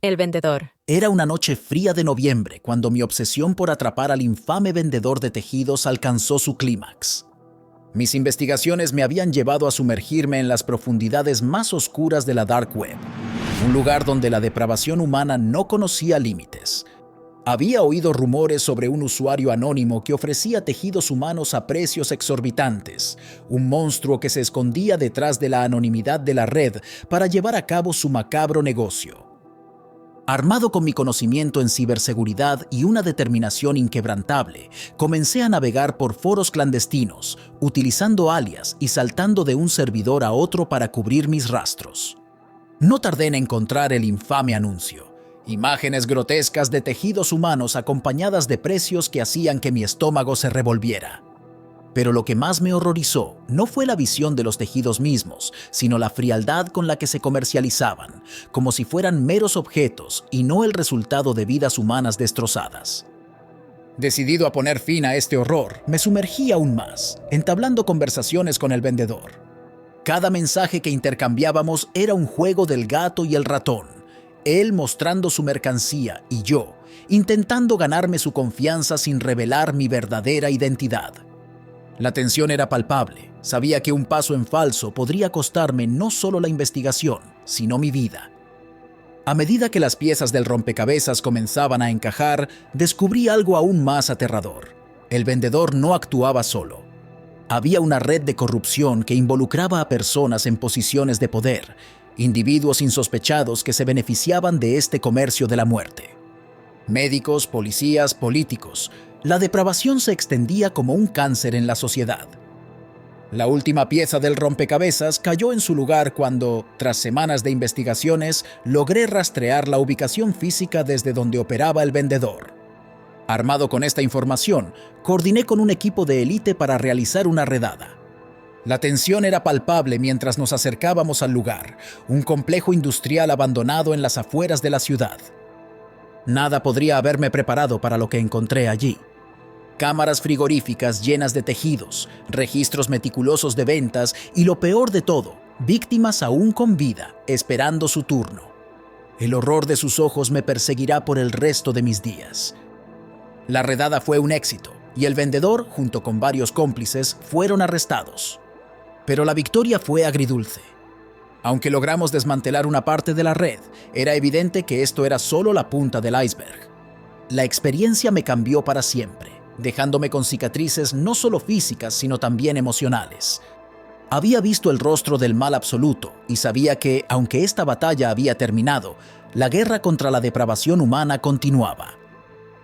El vendedor. Era una noche fría de noviembre cuando mi obsesión por atrapar al infame vendedor de tejidos alcanzó su clímax. Mis investigaciones me habían llevado a sumergirme en las profundidades más oscuras de la Dark Web, un lugar donde la depravación humana no conocía límites. Había oído rumores sobre un usuario anónimo que ofrecía tejidos humanos a precios exorbitantes, un monstruo que se escondía detrás de la anonimidad de la red para llevar a cabo su macabro negocio. Armado con mi conocimiento en ciberseguridad y una determinación inquebrantable, comencé a navegar por foros clandestinos, utilizando alias y saltando de un servidor a otro para cubrir mis rastros. No tardé en encontrar el infame anuncio. Imágenes grotescas de tejidos humanos acompañadas de precios que hacían que mi estómago se revolviera. Pero lo que más me horrorizó no fue la visión de los tejidos mismos, sino la frialdad con la que se comercializaban, como si fueran meros objetos y no el resultado de vidas humanas destrozadas. Decidido a poner fin a este horror, me sumergí aún más, entablando conversaciones con el vendedor. Cada mensaje que intercambiábamos era un juego del gato y el ratón, él mostrando su mercancía y yo, intentando ganarme su confianza sin revelar mi verdadera identidad. La tensión era palpable. Sabía que un paso en falso podría costarme no solo la investigación, sino mi vida. A medida que las piezas del rompecabezas comenzaban a encajar, descubrí algo aún más aterrador. El vendedor no actuaba solo. Había una red de corrupción que involucraba a personas en posiciones de poder, individuos insospechados que se beneficiaban de este comercio de la muerte. Médicos, policías, políticos. La depravación se extendía como un cáncer en la sociedad. La última pieza del rompecabezas cayó en su lugar cuando, tras semanas de investigaciones, logré rastrear la ubicación física desde donde operaba el vendedor. Armado con esta información, coordiné con un equipo de élite para realizar una redada. La tensión era palpable mientras nos acercábamos al lugar, un complejo industrial abandonado en las afueras de la ciudad. Nada podría haberme preparado para lo que encontré allí. Cámaras frigoríficas llenas de tejidos, registros meticulosos de ventas y lo peor de todo, víctimas aún con vida, esperando su turno. El horror de sus ojos me perseguirá por el resto de mis días. La redada fue un éxito y el vendedor, junto con varios cómplices, fueron arrestados. Pero la victoria fue agridulce. Aunque logramos desmantelar una parte de la red, era evidente que esto era solo la punta del iceberg. La experiencia me cambió para siempre, dejándome con cicatrices no solo físicas, sino también emocionales. Había visto el rostro del mal absoluto y sabía que, aunque esta batalla había terminado, la guerra contra la depravación humana continuaba.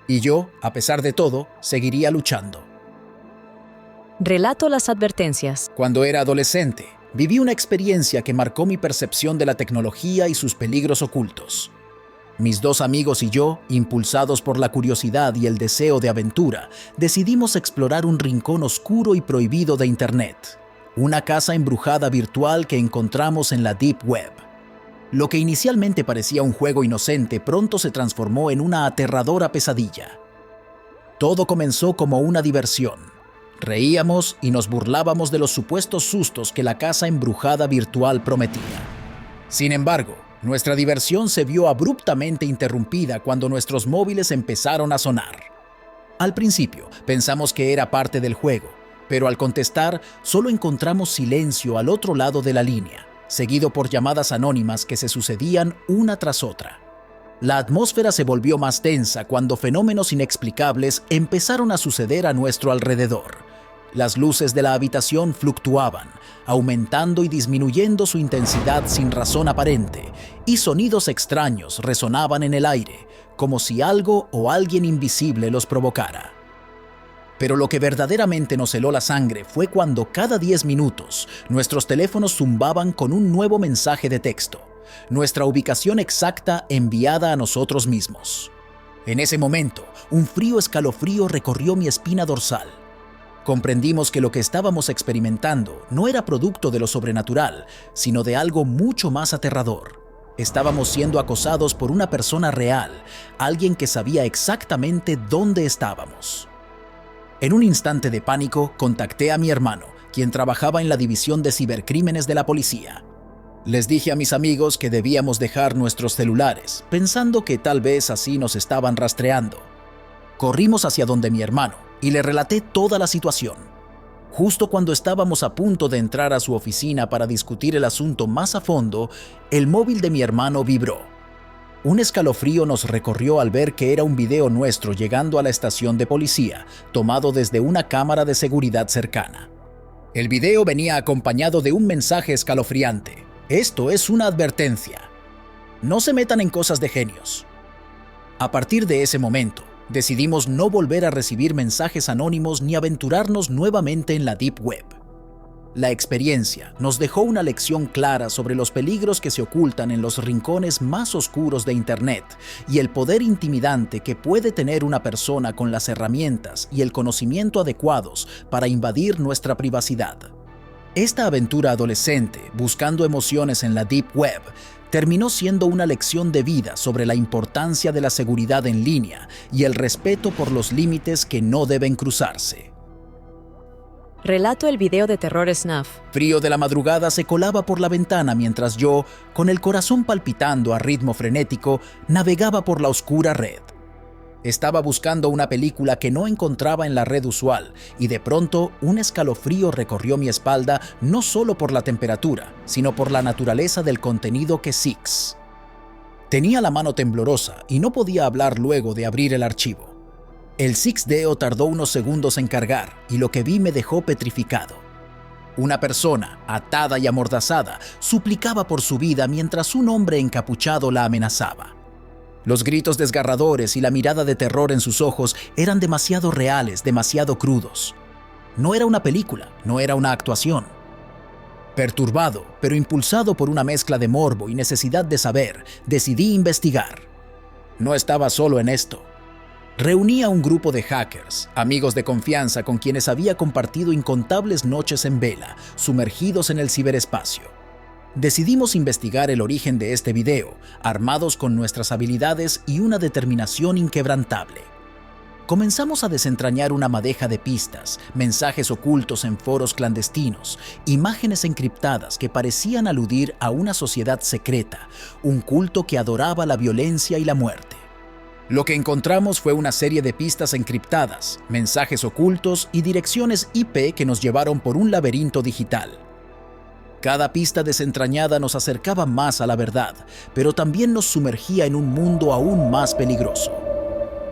Y yo, a pesar de todo, seguiría luchando. Relato las advertencias. Cuando era adolescente, viví una experiencia que marcó mi percepción de la tecnología y sus peligros ocultos. Mis dos amigos y yo, impulsados por la curiosidad y el deseo de aventura, decidimos explorar un rincón oscuro y prohibido de Internet, una casa embrujada virtual que encontramos en la Deep Web. Lo que inicialmente parecía un juego inocente pronto se transformó en una aterradora pesadilla. Todo comenzó como una diversión. Reíamos y nos burlábamos de los supuestos sustos que la casa embrujada virtual prometía. Sin embargo, nuestra diversión se vio abruptamente interrumpida cuando nuestros móviles empezaron a sonar. Al principio, pensamos que era parte del juego, pero al contestar, solo encontramos silencio al otro lado de la línea, seguido por llamadas anónimas que se sucedían una tras otra. La atmósfera se volvió más tensa cuando fenómenos inexplicables empezaron a suceder a nuestro alrededor. Las luces de la habitación fluctuaban, aumentando y disminuyendo su intensidad sin razón aparente, y sonidos extraños resonaban en el aire, como si algo o alguien invisible los provocara. Pero lo que verdaderamente nos heló la sangre fue cuando cada 10 minutos nuestros teléfonos zumbaban con un nuevo mensaje de texto, nuestra ubicación exacta enviada a nosotros mismos. En ese momento, un frío escalofrío recorrió mi espina dorsal. Comprendimos que lo que estábamos experimentando no era producto de lo sobrenatural, sino de algo mucho más aterrador. Estábamos siendo acosados por una persona real, alguien que sabía exactamente dónde estábamos. En un instante de pánico, contacté a mi hermano, quien trabajaba en la división de cibercrímenes de la policía. Les dije a mis amigos que debíamos dejar nuestros celulares, pensando que tal vez así nos estaban rastreando. Corrimos hacia donde mi hermano y le relaté toda la situación. Justo cuando estábamos a punto de entrar a su oficina para discutir el asunto más a fondo, el móvil de mi hermano vibró. Un escalofrío nos recorrió al ver que era un video nuestro llegando a la estación de policía, tomado desde una cámara de seguridad cercana. El video venía acompañado de un mensaje escalofriante. Esto es una advertencia. No se metan en cosas de genios. A partir de ese momento, decidimos no volver a recibir mensajes anónimos ni aventurarnos nuevamente en la Deep Web. La experiencia nos dejó una lección clara sobre los peligros que se ocultan en los rincones más oscuros de Internet y el poder intimidante que puede tener una persona con las herramientas y el conocimiento adecuados para invadir nuestra privacidad. Esta aventura adolescente, buscando emociones en la Deep Web, terminó siendo una lección de vida sobre la importancia de la seguridad en línea y el respeto por los límites que no deben cruzarse. Relato el video de terror Snuff. Frío de la madrugada se colaba por la ventana mientras yo, con el corazón palpitando a ritmo frenético, navegaba por la oscura red. Estaba buscando una película que no encontraba en la red usual y de pronto un escalofrío recorrió mi espalda no solo por la temperatura, sino por la naturaleza del contenido que Six. Tenía la mano temblorosa y no podía hablar luego de abrir el archivo. El 6DO tardó unos segundos en cargar y lo que vi me dejó petrificado. Una persona, atada y amordazada, suplicaba por su vida mientras un hombre encapuchado la amenazaba. Los gritos desgarradores y la mirada de terror en sus ojos eran demasiado reales, demasiado crudos. No era una película, no era una actuación. Perturbado, pero impulsado por una mezcla de morbo y necesidad de saber, decidí investigar. No estaba solo en esto. Reuní a un grupo de hackers, amigos de confianza con quienes había compartido incontables noches en vela, sumergidos en el ciberespacio. Decidimos investigar el origen de este video, armados con nuestras habilidades y una determinación inquebrantable. Comenzamos a desentrañar una madeja de pistas, mensajes ocultos en foros clandestinos, imágenes encriptadas que parecían aludir a una sociedad secreta, un culto que adoraba la violencia y la muerte. Lo que encontramos fue una serie de pistas encriptadas, mensajes ocultos y direcciones IP que nos llevaron por un laberinto digital. Cada pista desentrañada nos acercaba más a la verdad, pero también nos sumergía en un mundo aún más peligroso.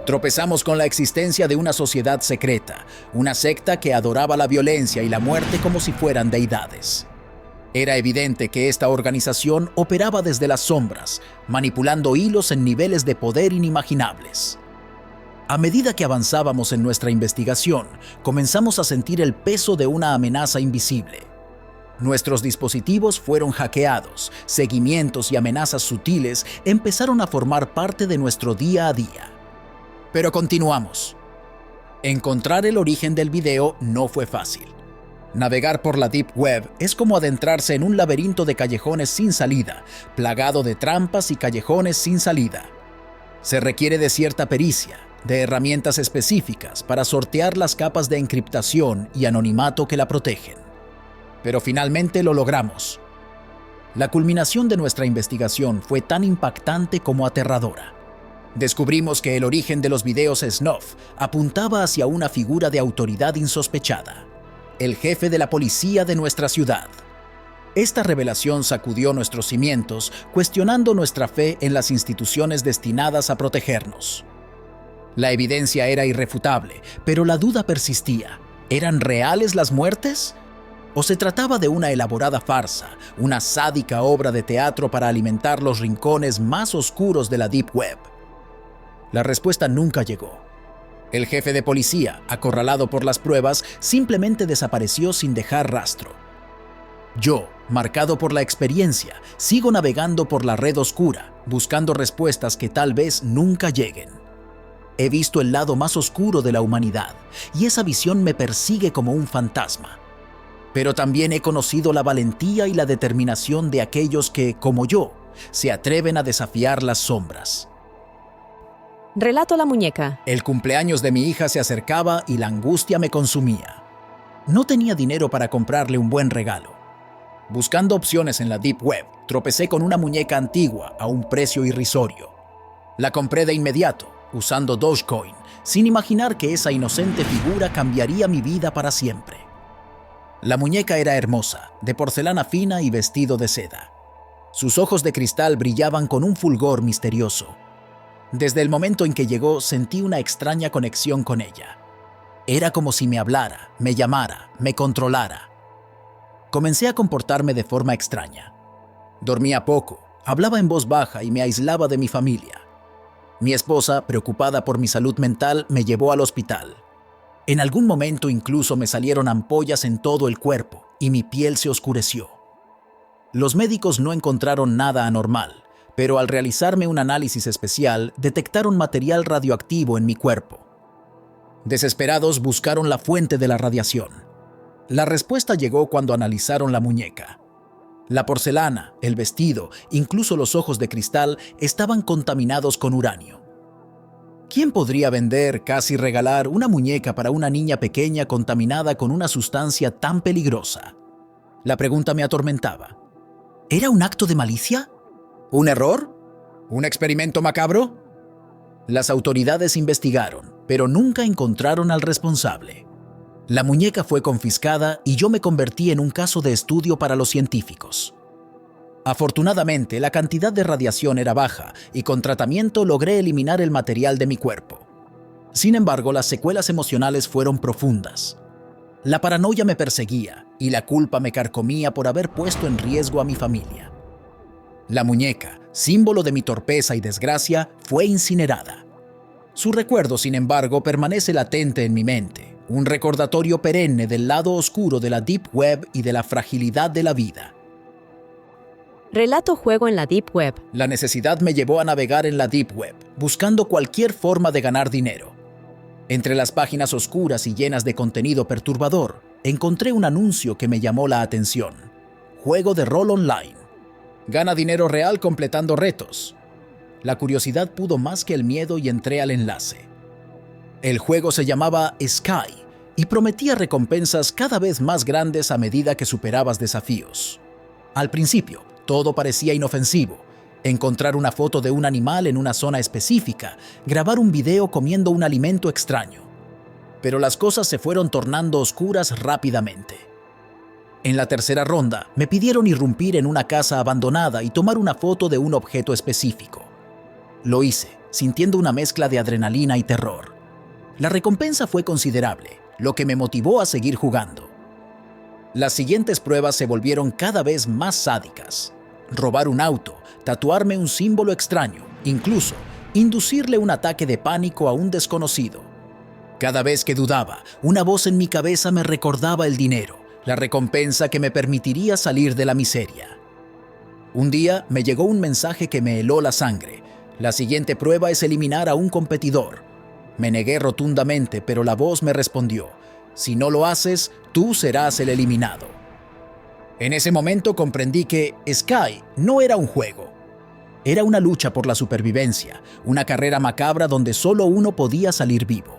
Tropezamos con la existencia de una sociedad secreta, una secta que adoraba la violencia y la muerte como si fueran deidades. Era evidente que esta organización operaba desde las sombras, manipulando hilos en niveles de poder inimaginables. A medida que avanzábamos en nuestra investigación, comenzamos a sentir el peso de una amenaza invisible. Nuestros dispositivos fueron hackeados, seguimientos y amenazas sutiles empezaron a formar parte de nuestro día a día. Pero continuamos. Encontrar el origen del video no fue fácil. Navegar por la Deep Web es como adentrarse en un laberinto de callejones sin salida, plagado de trampas y callejones sin salida. Se requiere de cierta pericia, de herramientas específicas para sortear las capas de encriptación y anonimato que la protegen. Pero finalmente lo logramos. La culminación de nuestra investigación fue tan impactante como aterradora. Descubrimos que el origen de los videos Snuff apuntaba hacia una figura de autoridad insospechada, el jefe de la policía de nuestra ciudad. Esta revelación sacudió nuestros cimientos, cuestionando nuestra fe en las instituciones destinadas a protegernos. La evidencia era irrefutable, pero la duda persistía. ¿Eran reales las muertes? ¿O se trataba de una elaborada farsa, una sádica obra de teatro para alimentar los rincones más oscuros de la Deep Web? La respuesta nunca llegó. El jefe de policía, acorralado por las pruebas, simplemente desapareció sin dejar rastro. Yo, marcado por la experiencia, sigo navegando por la red oscura, buscando respuestas que tal vez nunca lleguen. He visto el lado más oscuro de la humanidad, y esa visión me persigue como un fantasma. Pero también he conocido la valentía y la determinación de aquellos que, como yo, se atreven a desafiar las sombras. Relato la muñeca. El cumpleaños de mi hija se acercaba y la angustia me consumía. No tenía dinero para comprarle un buen regalo. Buscando opciones en la Deep Web, tropecé con una muñeca antigua a un precio irrisorio. La compré de inmediato, usando Dogecoin, sin imaginar que esa inocente figura cambiaría mi vida para siempre. La muñeca era hermosa, de porcelana fina y vestido de seda. Sus ojos de cristal brillaban con un fulgor misterioso. Desde el momento en que llegó, sentí una extraña conexión con ella. Era como si me hablara, me llamara, me controlara. Comencé a comportarme de forma extraña. Dormía poco, hablaba en voz baja y me aislaba de mi familia. Mi esposa, preocupada por mi salud mental, me llevó al hospital. En algún momento incluso me salieron ampollas en todo el cuerpo y mi piel se oscureció. Los médicos no encontraron nada anormal, pero al realizarme un análisis especial, detectaron material radioactivo en mi cuerpo. Desesperados buscaron la fuente de la radiación. La respuesta llegó cuando analizaron la muñeca. La porcelana, el vestido, incluso los ojos de cristal estaban contaminados con uranio. ¿Quién podría vender, casi regalar, una muñeca para una niña pequeña contaminada con una sustancia tan peligrosa? La pregunta me atormentaba. ¿Era un acto de malicia? ¿Un error? ¿Un experimento macabro? Las autoridades investigaron, pero nunca encontraron al responsable. La muñeca fue confiscada y yo me convertí en un caso de estudio para los científicos. Afortunadamente, la cantidad de radiación era baja y con tratamiento logré eliminar el material de mi cuerpo. Sin embargo, las secuelas emocionales fueron profundas. La paranoia me perseguía y la culpa me carcomía por haber puesto en riesgo a mi familia. La muñeca, símbolo de mi torpeza y desgracia, fue incinerada. Su recuerdo, sin embargo, permanece latente en mi mente, un recordatorio perenne del lado oscuro de la Deep Web y de la fragilidad de la vida. Relato juego en la Deep Web. La necesidad me llevó a navegar en la Deep Web, buscando cualquier forma de ganar dinero. Entre las páginas oscuras y llenas de contenido perturbador, encontré un anuncio que me llamó la atención. Juego de rol online. Gana dinero real completando retos. La curiosidad pudo más que el miedo y entré al enlace. El juego se llamaba Sky y prometía recompensas cada vez más grandes a medida que superabas desafíos. Al principio, todo parecía inofensivo. Encontrar una foto de un animal en una zona específica, grabar un video comiendo un alimento extraño. Pero las cosas se fueron tornando oscuras rápidamente. En la tercera ronda, me pidieron irrumpir en una casa abandonada y tomar una foto de un objeto específico. Lo hice, sintiendo una mezcla de adrenalina y terror. La recompensa fue considerable, lo que me motivó a seguir jugando. Las siguientes pruebas se volvieron cada vez más sádicas. Robar un auto, tatuarme un símbolo extraño, incluso inducirle un ataque de pánico a un desconocido. Cada vez que dudaba, una voz en mi cabeza me recordaba el dinero, la recompensa que me permitiría salir de la miseria. Un día me llegó un mensaje que me heló la sangre. La siguiente prueba es eliminar a un competidor. Me negué rotundamente, pero la voz me respondió: si no lo haces, tú serás el eliminado. En ese momento comprendí que Sky no era un juego. Era una lucha por la supervivencia, una carrera macabra donde solo uno podía salir vivo.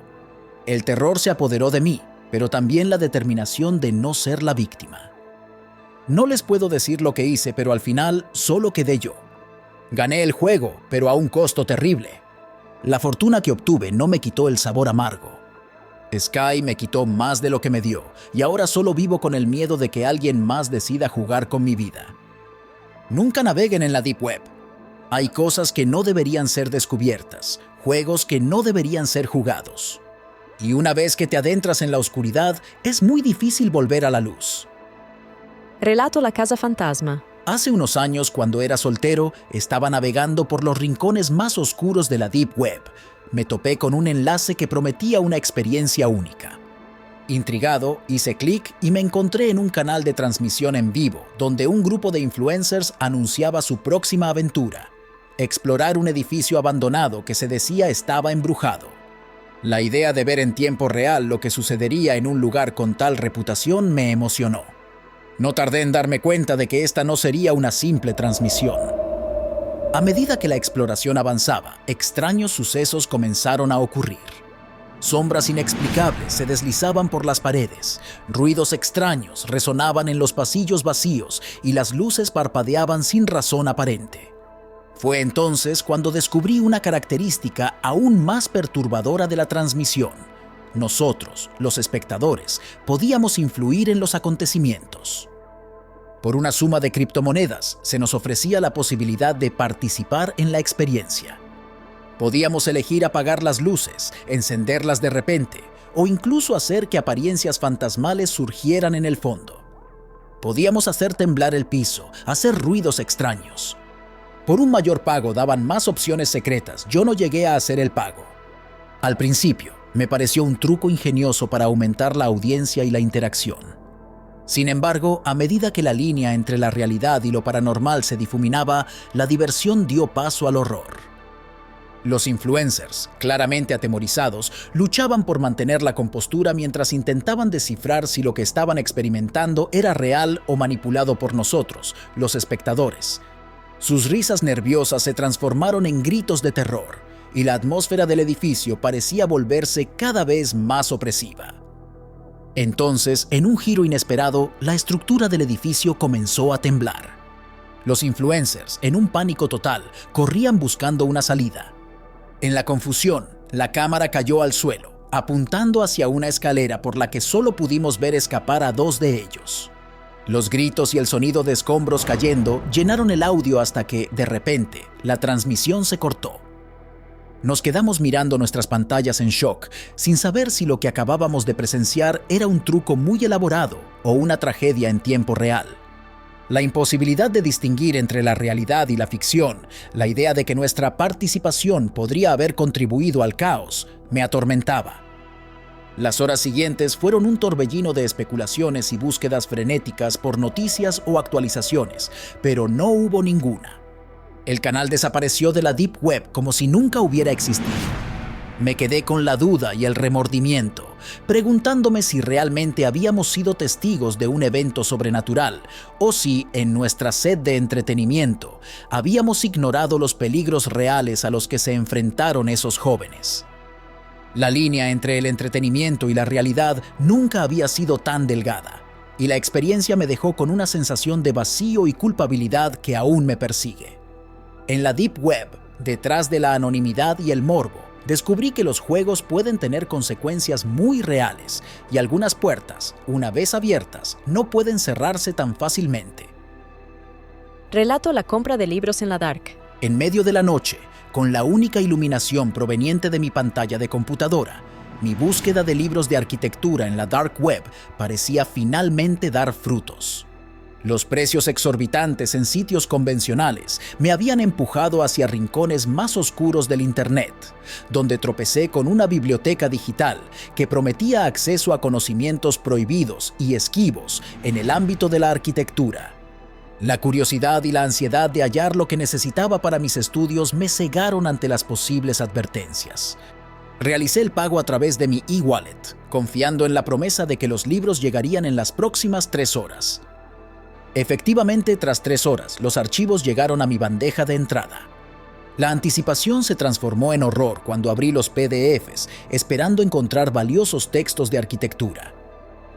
El terror se apoderó de mí, pero también la determinación de no ser la víctima. No les puedo decir lo que hice, pero al final solo quedé yo. Gané el juego, pero a un costo terrible. La fortuna que obtuve no me quitó el sabor amargo. Sky me quitó más de lo que me dio, y ahora solo vivo con el miedo de que alguien más decida jugar con mi vida. Nunca naveguen en la Deep Web. Hay cosas que no deberían ser descubiertas, juegos que no deberían ser jugados. Y una vez que te adentras en la oscuridad, es muy difícil volver a la luz. Relato La Casa Fantasma. Hace unos años, cuando era soltero, estaba navegando por los rincones más oscuros de la Deep Web. Me topé con un enlace que prometía una experiencia única. Intrigado, hice clic y me encontré en un canal de transmisión en vivo, donde un grupo de influencers anunciaba su próxima aventura: explorar un edificio abandonado que se decía estaba embrujado. La idea de ver en tiempo real lo que sucedería en un lugar con tal reputación me emocionó. No tardé en darme cuenta de que esta no sería una simple transmisión. A medida que la exploración avanzaba, extraños sucesos comenzaron a ocurrir. Sombras inexplicables se deslizaban por las paredes, ruidos extraños resonaban en los pasillos vacíos y las luces parpadeaban sin razón aparente. Fue entonces cuando descubrí una característica aún más perturbadora de la transmisión. Nosotros, los espectadores, podíamos influir en los acontecimientos. Por una suma de criptomonedas, se nos ofrecía la posibilidad de participar en la experiencia. Podíamos elegir apagar las luces, encenderlas de repente, o incluso hacer que apariencias fantasmales surgieran en el fondo. Podíamos hacer temblar el piso, hacer ruidos extraños. Por un mayor pago daban más opciones secretas. Yo no llegué a hacer el pago. Al principio, me pareció un truco ingenioso para aumentar la audiencia y la interacción. Sin embargo, a medida que la línea entre la realidad y lo paranormal se difuminaba, la diversión dio paso al horror. Los influencers, claramente atemorizados, luchaban por mantener la compostura mientras intentaban descifrar si lo que estaban experimentando era real o manipulado por nosotros, los espectadores. Sus risas nerviosas se transformaron en gritos de terror, y la atmósfera del edificio parecía volverse cada vez más opresiva. Entonces, en un giro inesperado, la estructura del edificio comenzó a temblar. Los influencers, en un pánico total, corrían buscando una salida. En la confusión, la cámara cayó al suelo, apuntando hacia una escalera por la que solo pudimos ver escapar a dos de ellos. Los gritos y el sonido de escombros cayendo llenaron el audio hasta que, de repente, la transmisión se cortó. Nos quedamos mirando nuestras pantallas en shock, sin saber si lo que acabábamos de presenciar era un truco muy elaborado o una tragedia en tiempo real. La imposibilidad de distinguir entre la realidad y la ficción, la idea de que nuestra participación podría haber contribuido al caos, me atormentaba. Las horas siguientes fueron un torbellino de especulaciones y búsquedas frenéticas por noticias o actualizaciones, pero no hubo ninguna. El canal desapareció de la Deep Web como si nunca hubiera existido. Me quedé con la duda y el remordimiento, preguntándome si realmente habíamos sido testigos de un evento sobrenatural o si, en nuestra sed de entretenimiento, habíamos ignorado los peligros reales a los que se enfrentaron esos jóvenes. La línea entre el entretenimiento y la realidad nunca había sido tan delgada, y la experiencia me dejó con una sensación de vacío y culpabilidad que aún me persigue. En la Deep Web, detrás de la anonimidad y el morbo, descubrí que los juegos pueden tener consecuencias muy reales y algunas puertas, una vez abiertas, no pueden cerrarse tan fácilmente. Relato la compra de libros en la Dark. En medio de la noche, con la única iluminación proveniente de mi pantalla de computadora, mi búsqueda de libros de arquitectura en la Dark Web parecía finalmente dar frutos. Los precios exorbitantes en sitios convencionales me habían empujado hacia rincones más oscuros del Internet, donde tropecé con una biblioteca digital que prometía acceso a conocimientos prohibidos y esquivos en el ámbito de la arquitectura. La curiosidad y la ansiedad de hallar lo que necesitaba para mis estudios me cegaron ante las posibles advertencias. Realicé el pago a través de mi e-wallet, confiando en la promesa de que los libros llegarían en las próximas 3 horas. Efectivamente, tras 3 horas, los archivos llegaron a mi bandeja de entrada. La anticipación se transformó en horror cuando abrí los PDFs, esperando encontrar valiosos textos de arquitectura.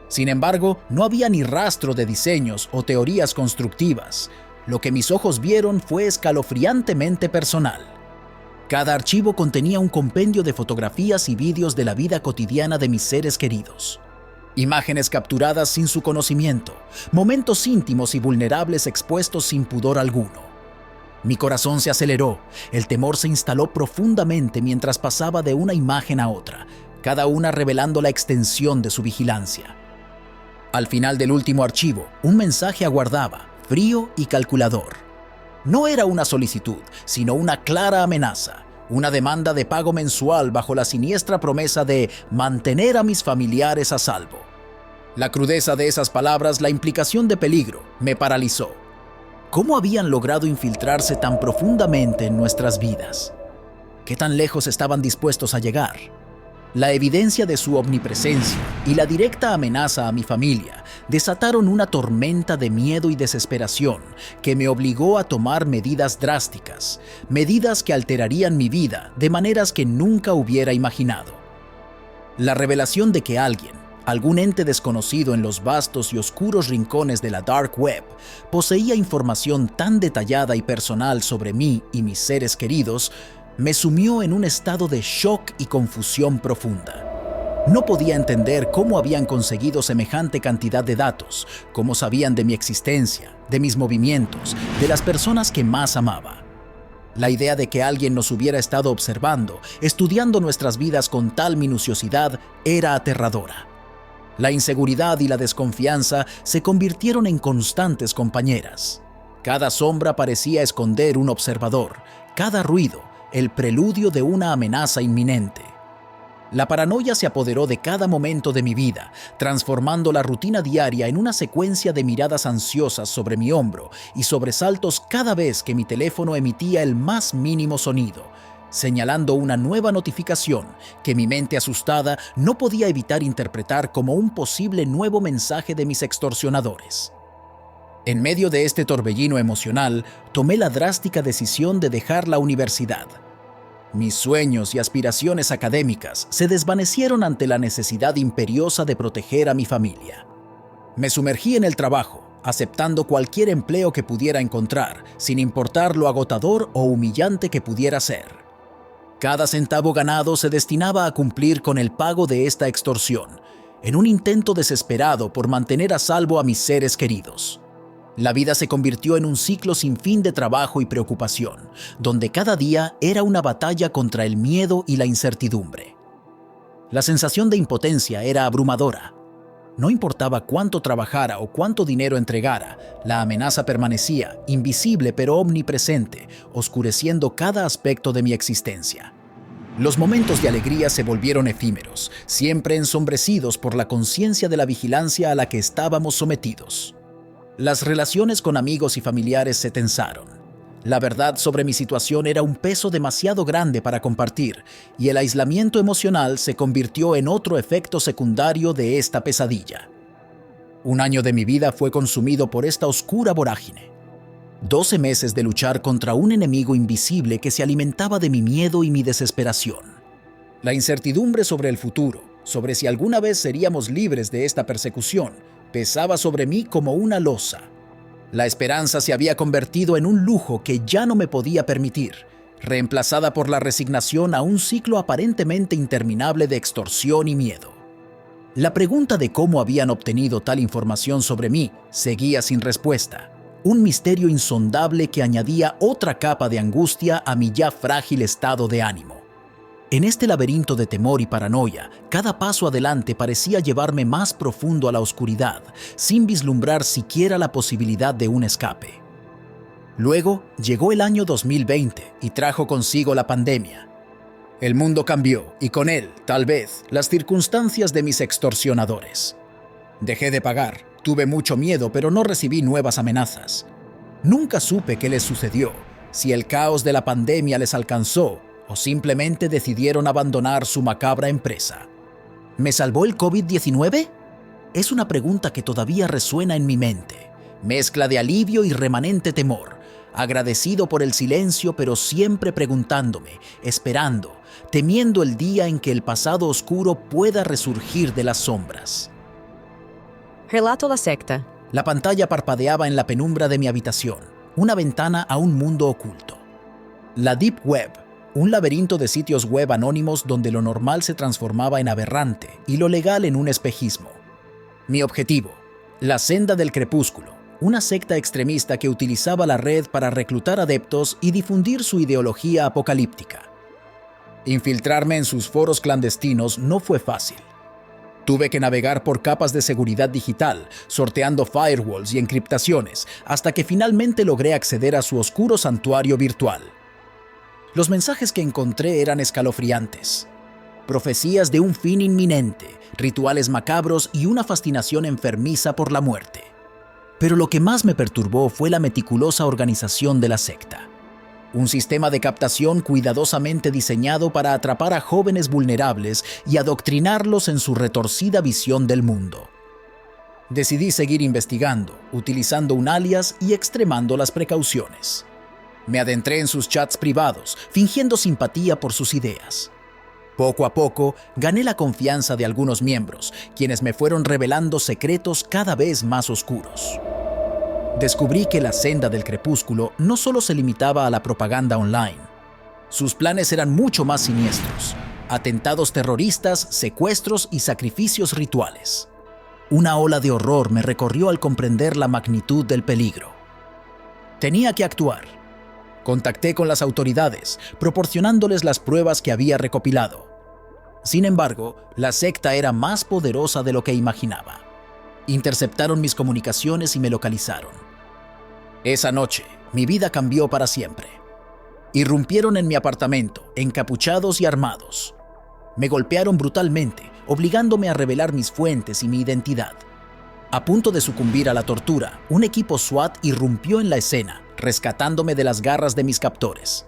Sin embargo, no había ni rastro de diseños o teorías constructivas. Lo que mis ojos vieron fue escalofriantemente personal. Cada archivo contenía un compendio de fotografías y vídeos de la vida cotidiana de mis seres queridos. Imágenes capturadas sin su conocimiento, momentos íntimos y vulnerables expuestos sin pudor alguno. Mi corazón se aceleró, el temor se instaló profundamente mientras pasaba de una imagen a otra, cada una revelando la extensión de su vigilancia. Al final del último archivo, un mensaje aguardaba, frío y calculador. No era una solicitud, sino una clara amenaza. Una demanda de pago mensual bajo la siniestra promesa de mantener a mis familiares a salvo. La crudeza de esas palabras, la implicación de peligro, me paralizó. ¿Cómo habían logrado infiltrarse tan profundamente en nuestras vidas? ¿Qué tan lejos estaban dispuestos a llegar? La evidencia de su omnipresencia y la directa amenaza a mi familia desataron una tormenta de miedo y desesperación que me obligó a tomar medidas drásticas, medidas que alterarían mi vida de maneras que nunca hubiera imaginado. La revelación de que alguien, algún ente desconocido en los vastos y oscuros rincones de la Dark Web, poseía información tan detallada y personal sobre mí y mis seres queridos, me sumió en un estado de shock y confusión profunda. No podía entender cómo habían conseguido semejante cantidad de datos, cómo sabían de mi existencia, de mis movimientos, de las personas que más amaba. La idea de que alguien nos hubiera estado observando, estudiando nuestras vidas con tal minuciosidad, era aterradora. La inseguridad y la desconfianza se convirtieron en constantes compañeras. Cada sombra parecía esconder un observador, cada ruido, el preludio de una amenaza inminente. La paranoia se apoderó de cada momento de mi vida, transformando la rutina diaria en una secuencia de miradas ansiosas sobre mi hombro y sobresaltos cada vez que mi teléfono emitía el más mínimo sonido, señalando una nueva notificación que mi mente asustada no podía evitar interpretar como un posible nuevo mensaje de mis extorsionadores. En medio de este torbellino emocional, tomé la drástica decisión de dejar la universidad. Mis sueños y aspiraciones académicas se desvanecieron ante la necesidad imperiosa de proteger a mi familia. Me sumergí en el trabajo, aceptando cualquier empleo que pudiera encontrar, sin importar lo agotador o humillante que pudiera ser. Cada centavo ganado se destinaba a cumplir con el pago de esta extorsión, en un intento desesperado por mantener a salvo a mis seres queridos. La vida se convirtió en un ciclo sin fin de trabajo y preocupación, donde cada día era una batalla contra el miedo y la incertidumbre. La sensación de impotencia era abrumadora. No importaba cuánto trabajara o cuánto dinero entregara, la amenaza permanecía, invisible pero omnipresente, oscureciendo cada aspecto de mi existencia. Los momentos de alegría se volvieron efímeros, siempre ensombrecidos por la conciencia de la vigilancia a la que estábamos sometidos. Las relaciones con amigos y familiares se tensaron. La verdad sobre mi situación era un peso demasiado grande para compartir, y el aislamiento emocional se convirtió en otro efecto secundario de esta pesadilla. Un año de mi vida fue consumido por esta oscura vorágine. 12 meses de luchar contra un enemigo invisible que se alimentaba de mi miedo y mi desesperación. La incertidumbre sobre el futuro, sobre si alguna vez seríamos libres de esta persecución, pesaba sobre mí como una losa. La esperanza se había convertido en un lujo que ya no me podía permitir, reemplazada por la resignación a un ciclo aparentemente interminable de extorsión y miedo. La pregunta de cómo habían obtenido tal información sobre mí seguía sin respuesta, un misterio insondable que añadía otra capa de angustia a mi ya frágil estado de ánimo. En este laberinto de temor y paranoia, cada paso adelante parecía llevarme más profundo a la oscuridad, sin vislumbrar siquiera la posibilidad de un escape. Luego llegó el año 2020 y trajo consigo la pandemia. El mundo cambió y con él, tal vez, las circunstancias de mis extorsionadores. Dejé de pagar, tuve mucho miedo, pero no recibí nuevas amenazas. Nunca supe qué les sucedió, si el caos de la pandemia les alcanzó o simplemente decidieron abandonar su macabra empresa. ¿Me salvó el COVID-19? Es una pregunta que todavía resuena en mi mente. Mezcla de alivio y remanente temor, agradecido por el silencio pero siempre preguntándome, esperando, temiendo el día en que el pasado oscuro pueda resurgir de las sombras. Relato la secta. La pantalla parpadeaba en la penumbra de mi habitación, una ventana a un mundo oculto. La Deep Web, un laberinto de sitios web anónimos donde lo normal se transformaba en aberrante y lo legal en un espejismo. Mi objetivo, la Senda del Crepúsculo, una secta extremista que utilizaba la red para reclutar adeptos y difundir su ideología apocalíptica. Infiltrarme en sus foros clandestinos no fue fácil. Tuve que navegar por capas de seguridad digital, sorteando firewalls y encriptaciones, hasta que finalmente logré acceder a su oscuro santuario virtual. Los mensajes que encontré eran escalofriantes. Profecías de un fin inminente, rituales macabros y una fascinación enfermiza por la muerte. Pero lo que más me perturbó fue la meticulosa organización de la secta. Un sistema de captación cuidadosamente diseñado para atrapar a jóvenes vulnerables y adoctrinarlos en su retorcida visión del mundo. Decidí seguir investigando, utilizando un alias y extremando las precauciones. Me adentré en sus chats privados, fingiendo simpatía por sus ideas. Poco a poco, gané la confianza de algunos miembros, quienes me fueron revelando secretos cada vez más oscuros. Descubrí que la senda del crepúsculo no solo se limitaba a la propaganda online. Sus planes eran mucho más siniestros: atentados terroristas, secuestros y sacrificios rituales. Una ola de horror me recorrió al comprender la magnitud del peligro. Tenía que actuar. Contacté con las autoridades, proporcionándoles las pruebas que había recopilado. Sin embargo, la secta era más poderosa de lo que imaginaba. Interceptaron mis comunicaciones y me localizaron. Esa noche, mi vida cambió para siempre. Irrumpieron en mi apartamento, encapuchados y armados. Me golpearon brutalmente, obligándome a revelar mis fuentes y mi identidad. A punto de sucumbir a la tortura, un equipo SWAT irrumpió en la escena, rescatándome de las garras de mis captores.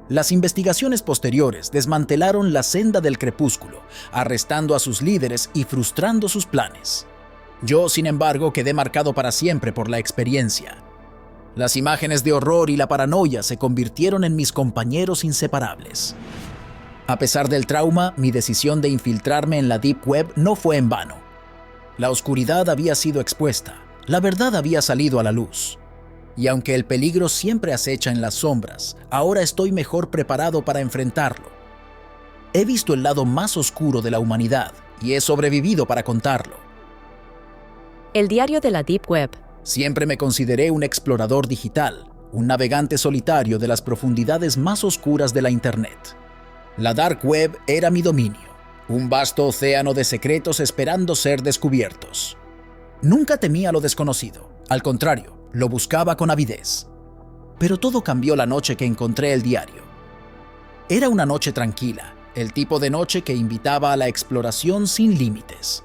Las investigaciones posteriores desmantelaron la senda del crepúsculo, arrestando a sus líderes y frustrando sus planes. Yo, sin embargo, quedé marcado para siempre por la experiencia. Las imágenes de horror y la paranoia se convirtieron en mis compañeros inseparables. A pesar del trauma, mi decisión de infiltrarme en la Deep Web no fue en vano. La oscuridad había sido expuesta, la verdad había salido a la luz. Y aunque el peligro siempre acecha en las sombras, ahora estoy mejor preparado para enfrentarlo. He visto el lado más oscuro de la humanidad y he sobrevivido para contarlo. El diario de la Deep Web. Siempre me consideré un explorador digital, un navegante solitario de las profundidades más oscuras de la Internet. La Dark Web era mi dominio, un vasto océano de secretos esperando ser descubiertos. Nunca temía lo desconocido, al contrario, lo buscaba con avidez. Pero todo cambió la noche que encontré el diario. Era una noche tranquila, el tipo de noche que invitaba a la exploración sin límites.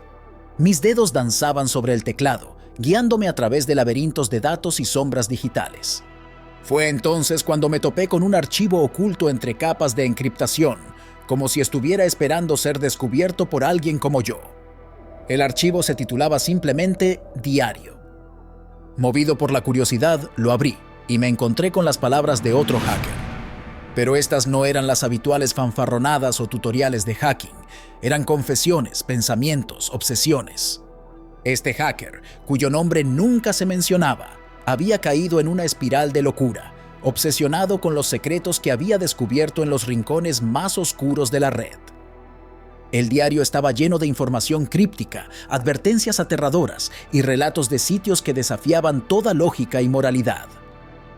Mis dedos danzaban sobre el teclado, guiándome a través de laberintos de datos y sombras digitales. Fue entonces cuando me topé con un archivo oculto entre capas de encriptación, como si estuviera esperando ser descubierto por alguien como yo. El archivo se titulaba simplemente Diario. Movido por la curiosidad, lo abrí y me encontré con las palabras de otro hacker. Pero estas no eran las habituales fanfarronadas o tutoriales de hacking, eran confesiones, pensamientos, obsesiones. Este hacker, cuyo nombre nunca se mencionaba, había caído en una espiral de locura, obsesionado con los secretos que había descubierto en los rincones más oscuros de la red. El diario estaba lleno de información críptica, advertencias aterradoras y relatos de sitios que desafiaban toda lógica y moralidad.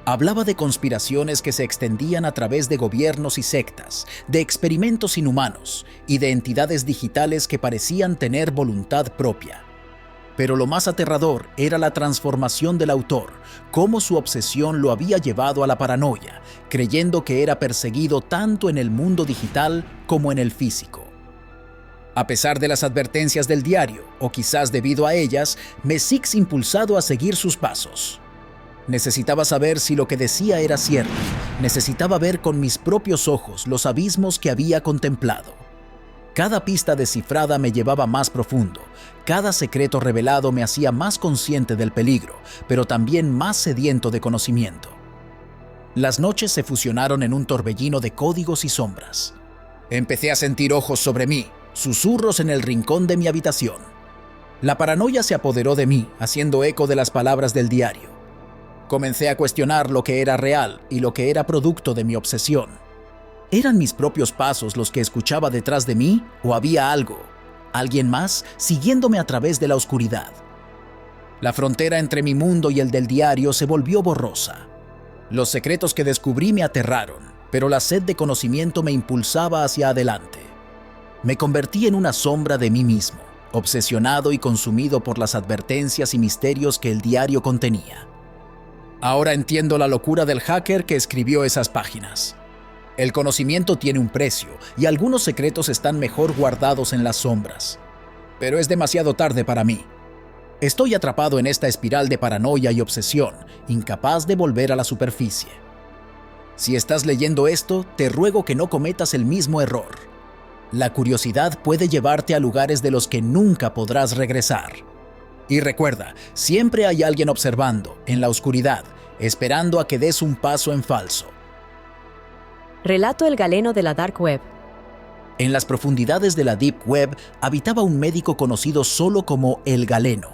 Hablaba de conspiraciones que se extendían a través de gobiernos y sectas, de experimentos inhumanos y de entidades digitales que parecían tener voluntad propia. Pero lo más aterrador era la transformación del autor, cómo su obsesión lo había llevado a la paranoia, creyendo que era perseguido tanto en el mundo digital como en el físico. A pesar de las advertencias del diario, o quizás debido a ellas, me sigues impulsado a seguir sus pasos. Necesitaba saber si lo que decía era cierto. Necesitaba ver con mis propios ojos los abismos que había contemplado. Cada pista descifrada me llevaba más profundo. Cada secreto revelado me hacía más consciente del peligro, pero también más sediento de conocimiento. Las noches se fusionaron en un torbellino de códigos y sombras. Empecé a sentir ojos sobre mí, susurros en el rincón de mi habitación. La paranoia se apoderó de mí, haciendo eco de las palabras del diario. Comencé a cuestionar lo que era real y lo que era producto de mi obsesión. ¿Eran mis propios pasos los que escuchaba detrás de mí o había alguien más, siguiéndome a través de la oscuridad? La frontera entre mi mundo y el del diario se volvió borrosa. Los secretos que descubrí me aterraron, pero la sed de conocimiento me impulsaba hacia adelante. Me convertí en una sombra de mí mismo, obsesionado y consumido por las advertencias y misterios que el diario contenía. Ahora entiendo la locura del hacker que escribió esas páginas. El conocimiento tiene un precio y algunos secretos están mejor guardados en las sombras. Pero es demasiado tarde para mí. Estoy atrapado en esta espiral de paranoia y obsesión, incapaz de volver a la superficie. Si estás leyendo esto, te ruego que no cometas el mismo error. La curiosidad puede llevarte a lugares de los que nunca podrás regresar. Y recuerda, siempre hay alguien observando, en la oscuridad, esperando a que des un paso en falso. Relato El galeno de la Dark Web. En las profundidades de la Deep Web habitaba un médico conocido solo como El Galeno.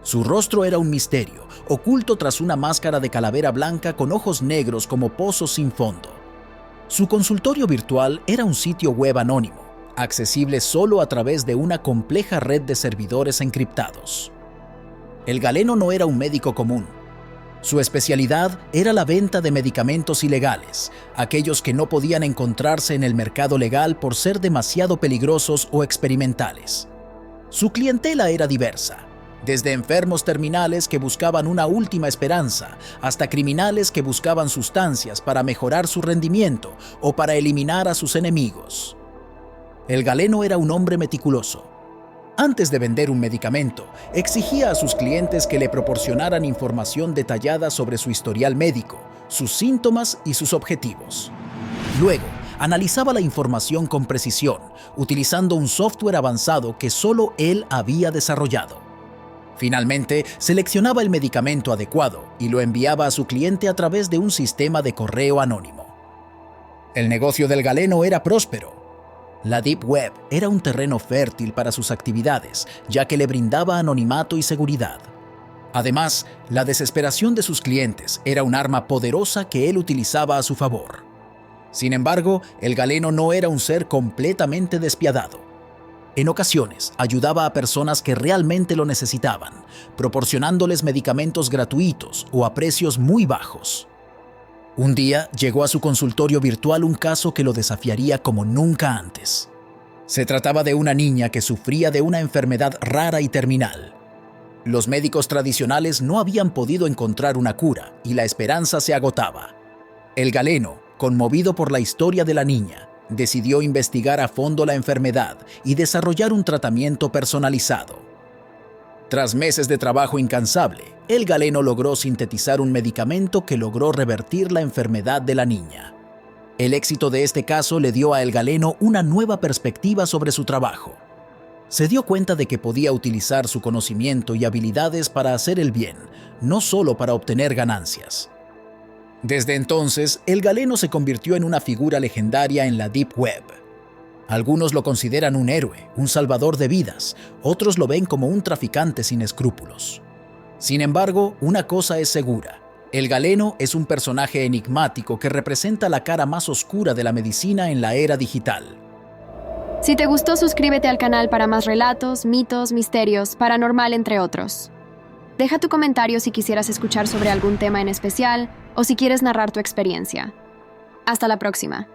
Su rostro era un misterio, oculto tras una máscara de calavera blanca con ojos negros como pozos sin fondo. Su consultorio virtual era un sitio web anónimo, accesible solo a través de una compleja red de servidores encriptados. El Galeno no era un médico común. Su especialidad era la venta de medicamentos ilegales, aquellos que no podían encontrarse en el mercado legal por ser demasiado peligrosos o experimentales. Su clientela era diversa, desde enfermos terminales que buscaban una última esperanza, hasta criminales que buscaban sustancias para mejorar su rendimiento o para eliminar a sus enemigos. El Galeno era un hombre meticuloso. Antes de vender un medicamento, exigía a sus clientes que le proporcionaran información detallada sobre su historial médico, sus síntomas y sus objetivos. Luego, analizaba la información con precisión, utilizando un software avanzado que solo él había desarrollado. Finalmente, seleccionaba el medicamento adecuado y lo enviaba a su cliente a través de un sistema de correo anónimo. El negocio del Galeno era próspero. La Deep Web era un terreno fértil para sus actividades, ya que le brindaba anonimato y seguridad. Además, la desesperación de sus clientes era un arma poderosa que él utilizaba a su favor. Sin embargo, el Galeno no era un ser completamente despiadado. En ocasiones, ayudaba a personas que realmente lo necesitaban, proporcionándoles medicamentos gratuitos o a precios muy bajos. Un día llegó a su consultorio virtual un caso que lo desafiaría como nunca antes. Se trataba de una niña que sufría de una enfermedad rara y terminal. Los médicos tradicionales no habían podido encontrar una cura y la esperanza se agotaba. El Galeno, conmovido por la historia de la niña, decidió investigar a fondo la enfermedad y desarrollar un tratamiento personalizado. Tras meses de trabajo incansable, el Galeno logró sintetizar un medicamento que logró revertir la enfermedad de la niña. El éxito de este caso le dio a El Galeno una nueva perspectiva sobre su trabajo. Se dio cuenta de que podía utilizar su conocimiento y habilidades para hacer el bien, no solo para obtener ganancias. Desde entonces, El Galeno se convirtió en una figura legendaria en la Deep Web. Algunos lo consideran un héroe, un salvador de vidas, otros lo ven como un traficante sin escrúpulos. Sin embargo, una cosa es segura: El Galeno es un personaje enigmático que representa la cara más oscura de la medicina en la era digital. Si te gustó, suscríbete al canal para más relatos, mitos, misterios, paranormal, entre otros. Deja tu comentario si quisieras escuchar sobre algún tema en especial o si quieres narrar tu experiencia. Hasta la próxima.